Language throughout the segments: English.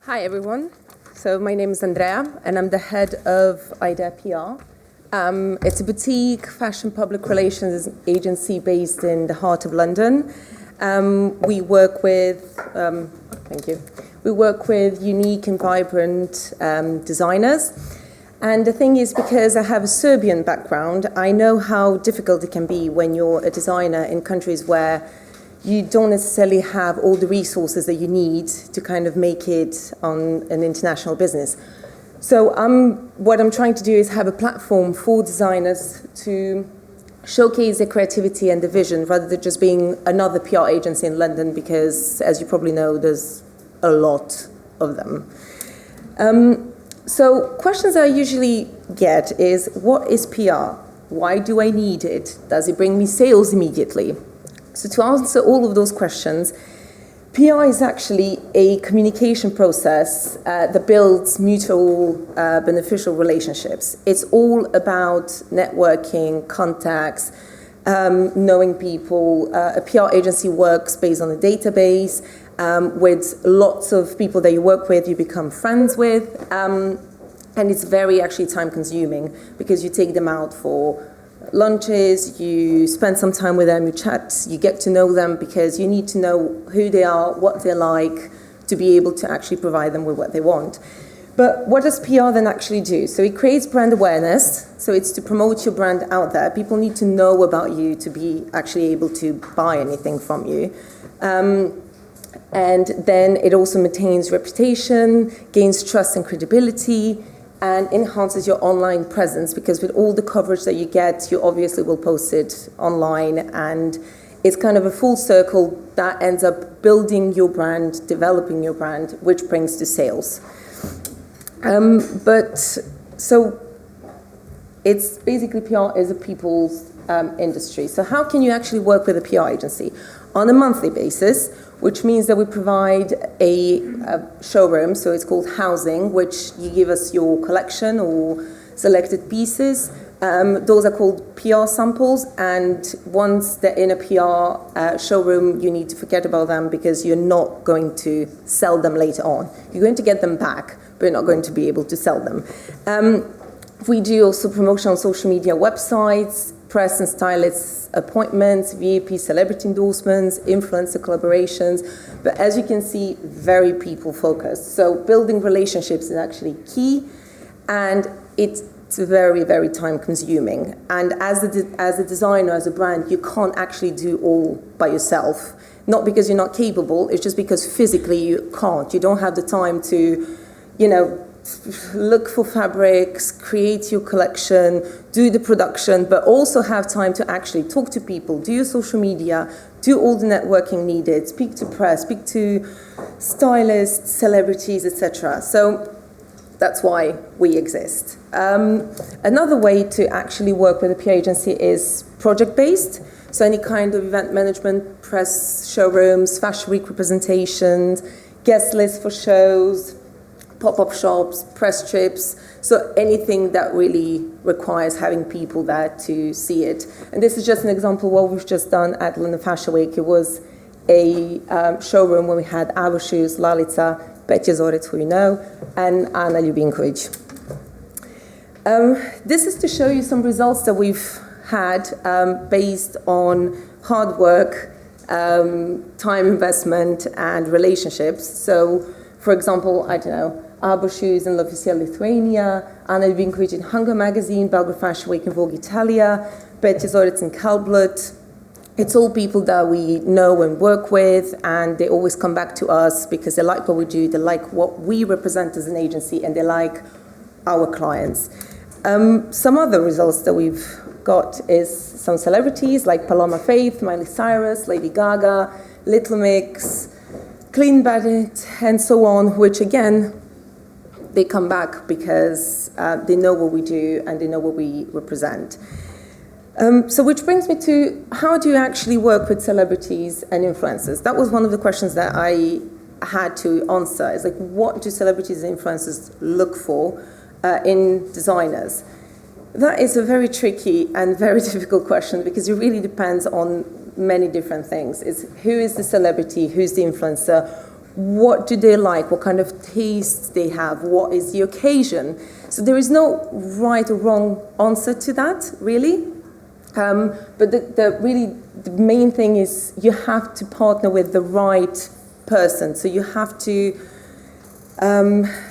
Hi everyone, so my name is Andrea and I'm the head of I.Dea PR. It's a boutique fashion public relations agency based in the heart of London. We work with, we work with unique and vibrant designers. And the thing is, because I have a Serbian background, I know how difficult it can be when you're a designer in countries where you don't necessarily have all the resources that you need to kind of make it on an international business. So what I'm trying to do is have a platform for designers to showcase their creativity and their vision rather than just being another PR agency in London, because as you probably know, there's a lot of them. So questions I usually get is, what is PR? Why do I need it? Does it bring me sales immediately? So to answer all of those questions, PR is actually a communication process that builds mutual beneficial relationships. It's all about networking, contacts, knowing people. A PR agency works based on a database with lots of people that you work with, you become friends with, and it's very actually time consuming because you take them out for lunches, you spend some time with them, you chat, you get to know them because you need to know who they are, what they're like, to be able to actually provide them with what they want. But what does PR then actually do? So it creates brand awareness, so it's to promote your brand out there. People need to know about you to be actually able to buy anything from you. And then it also maintains reputation, gains trust and credibility, and enhances your online presence, because with all the coverage that you get, you obviously will post it online, and it's kind of a full circle that ends up building your brand, developing your brand, which brings to sales. So it's basically PR is a people's industry. So how can you actually work with a PR agency? On a monthly basis, which means that we provide a showroom, so it's called housing, which you give us your collection or selected pieces. Those are called PR samples, and once they're in a PR showroom, you need to forget about them because you're not going to sell them later on. You're going to get them back, but you're not going to be able to sell them. We do also promotion on social media websites, press and stylists appointments, VIP celebrity endorsements, influencer collaborations, but as you can see, very people focused. So building relationships is actually key, and it's very, very time consuming. And as a designer, as a brand, you can't actually do all by yourself. Not because you're not capable, it's just because physically you can't. You don't have the time to, look for fabrics, create your collection, do the production, but also have time to actually talk to people, do your social media, do all the networking needed, speak to press, speak to stylists, celebrities, etc. So that's why we exist. Another way to actually work with a PR agency is project-based. So any kind of event management, press showrooms, fashion week representations, guest lists for shows, pop-up shops, press trips, so anything that really requires having people there to see it. And this is just an example of what we've just done at London Fashion Week. It was a showroom where we had our shoes, Lalica, Petja Zorec, who you know, and Ana Ljubinković. This is to show you some results that we've had based on hard work, time investment, and relationships. So, for example, Arbor Shoes in L'Officiel, Lithuania, Ana Ljubinković in Hunger Magazine, Belgrade Fashion Week in Vogue Italia, Petja Zorec in Kalblut. It's all people that we know and work with, and they always come back to us because they like what we do, they like what we represent as an agency, and they like our clients. Some other results that we've got is some celebrities like Paloma Faith, Miley Cyrus, Lady Gaga, Little Mix, Clean Bandit, and so on, which again, they come back because they know what we do and they know what we represent. So which brings me to, how do you actually work with celebrities and influencers? That was one of the questions that I had to answer. It's like, what do celebrities and influencers look for in designers? That is a very tricky and very difficult question because it really depends on many different things. It's who is the celebrity, who's the influencer, what do they like, what kind of tastes they have, what is the occasion. So there is no right or wrong answer to that, really. But the main thing is you have to partner with the right person. So you have to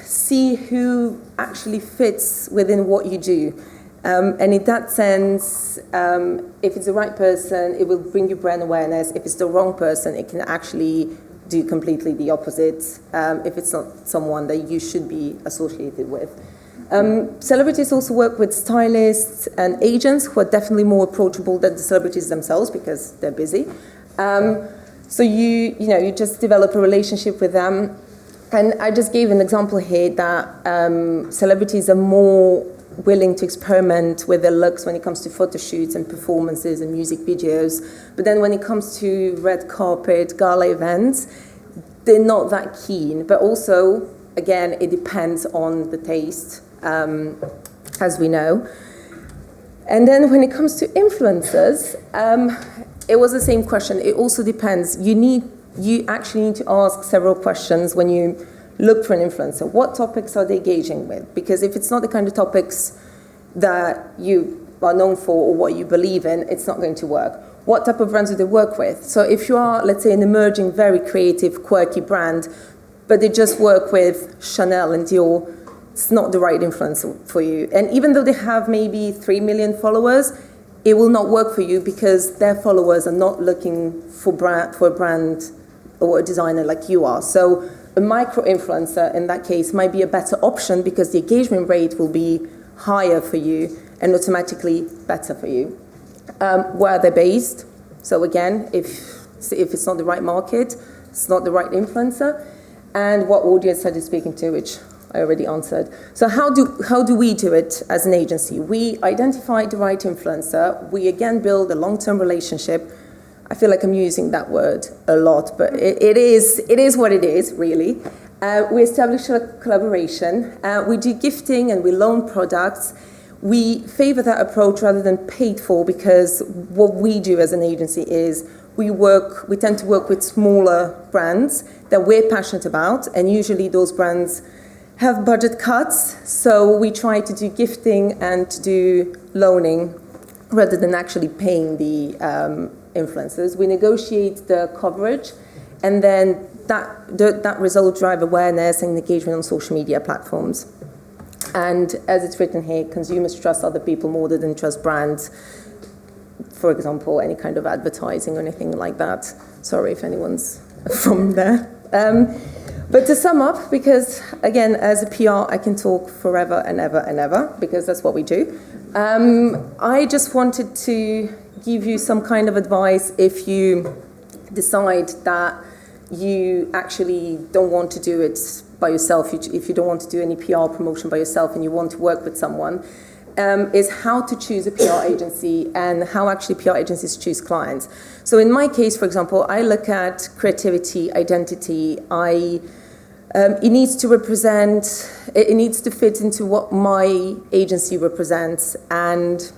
see who actually fits within what you do. And in that sense, if it's the right person, it will bring you brand awareness. If it's the wrong person, it can actually do completely the opposite if it's not someone that you should be associated with. Celebrities also work with stylists and agents who are definitely more approachable than the celebrities themselves because they're busy. So you just develop a relationship with them. And I just gave an example here that celebrities are more willing to experiment with their looks when it comes to photo shoots and performances and music videos. But then when it comes to red carpet, gala events, they're not that keen. But also, again, it depends on the taste, as we know. And then when it comes to influencers, it was the same question. It also depends. You actually need to ask several questions when you look for an influencer. What topics are they engaging with? Because if it's not the kind of topics that you are known for or what you believe in, it's not going to work. What type of brands do they work with? So if you are, let's say, an emerging, very creative, quirky brand, but they just work with Chanel and Dior, it's not the right influencer for you. And even though they have maybe 3 million followers, it will not work for you because their followers are not looking for a brand or a designer like you are. So a micro-influencer, in that case, might be a better option because the engagement rate will be higher for you and automatically better for you. Where they're based, so again, if it's not the right market, it's not the right influencer, and what audience are they speaking to, which I already answered. So how do we do it as an agency? We identify the right influencer. We, again, build a long-term relationship. I feel like I'm using that word a lot, but it is what it is, really. We establish a collaboration. We do gifting and we loan products. We favor that approach rather than paid for because what we do as an agency is we tend to work with smaller brands that we're passionate about, and usually those brands have budget cuts, so we try to do gifting and to do loaning rather than actually paying the influencers. We negotiate the coverage, and then that result drive awareness and engagement on social media platforms. And as it's written here, consumers trust other people more than trust brands. For example, any kind of advertising or anything like that. Sorry if anyone's from there. But to sum up, because again, as a PR, I can talk forever and ever and ever, because that's what we do. I just wanted to give you some kind of advice if you decide that you actually don't want to do it by yourself, if you don't want to do any PR promotion by yourself and you want to work with someone, is how to choose a PR agency and how actually PR agencies choose clients. So in my case, for example, I look at creativity, identity. It needs to represent, it needs to fit into what my agency represents, and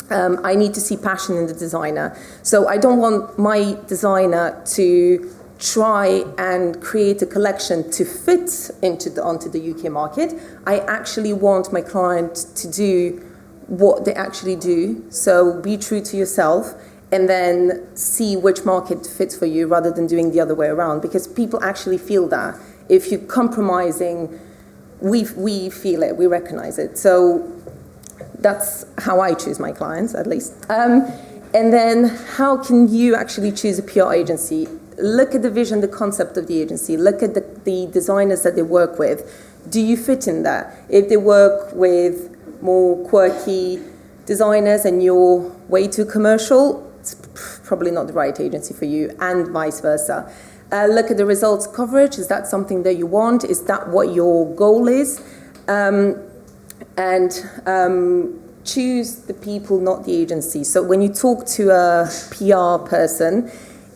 I need to see passion in the designer. So I don't want my designer to try and create a collection to fit onto the UK market. I actually want my client to do what they actually do. So be true to yourself and then see which market fits for you rather than doing the other way around, because people actually feel that. If you're compromising, we feel it, we recognize it. So that's how I choose my clients, at least. And then how can you actually choose a PR agency? Look at the vision, the concept of the agency. Look at the designers that they work with. Do you fit in that? If they work with more quirky designers and you're way too commercial, it's probably not the right agency for you, and vice versa. Look at the results coverage. Is that something that you want? Is that what your goal is? Choose the people, not the agency. So when you talk to a PR person,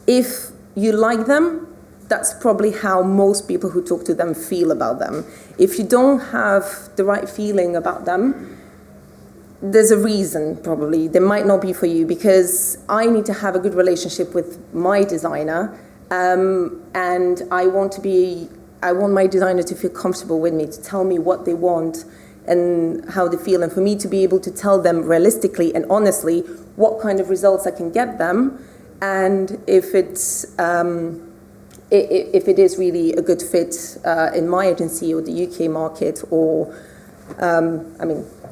if you like them, that's probably how most people who talk to them feel about them. If you don't have the right feeling about them, there's a reason, probably. They might not be for you, because I need to have a good relationship with my designer, And I want my designer to feel comfortable with me, to tell me what they want and how they feel, and for me to be able to tell them realistically and honestly what kind of results I can get them, and if it is really a good fit in my agency or the UK market, or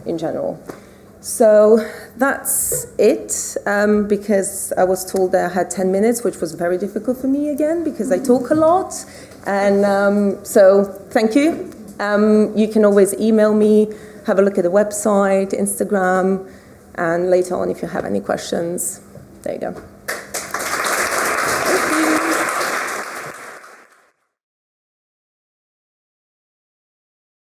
in general. So that's it, because I was told that I had 10 minutes, which was very difficult for me again, because I talk a lot. And so thank you. You can always email me, have a look at the website, Instagram, and later on if you have any questions. There you go.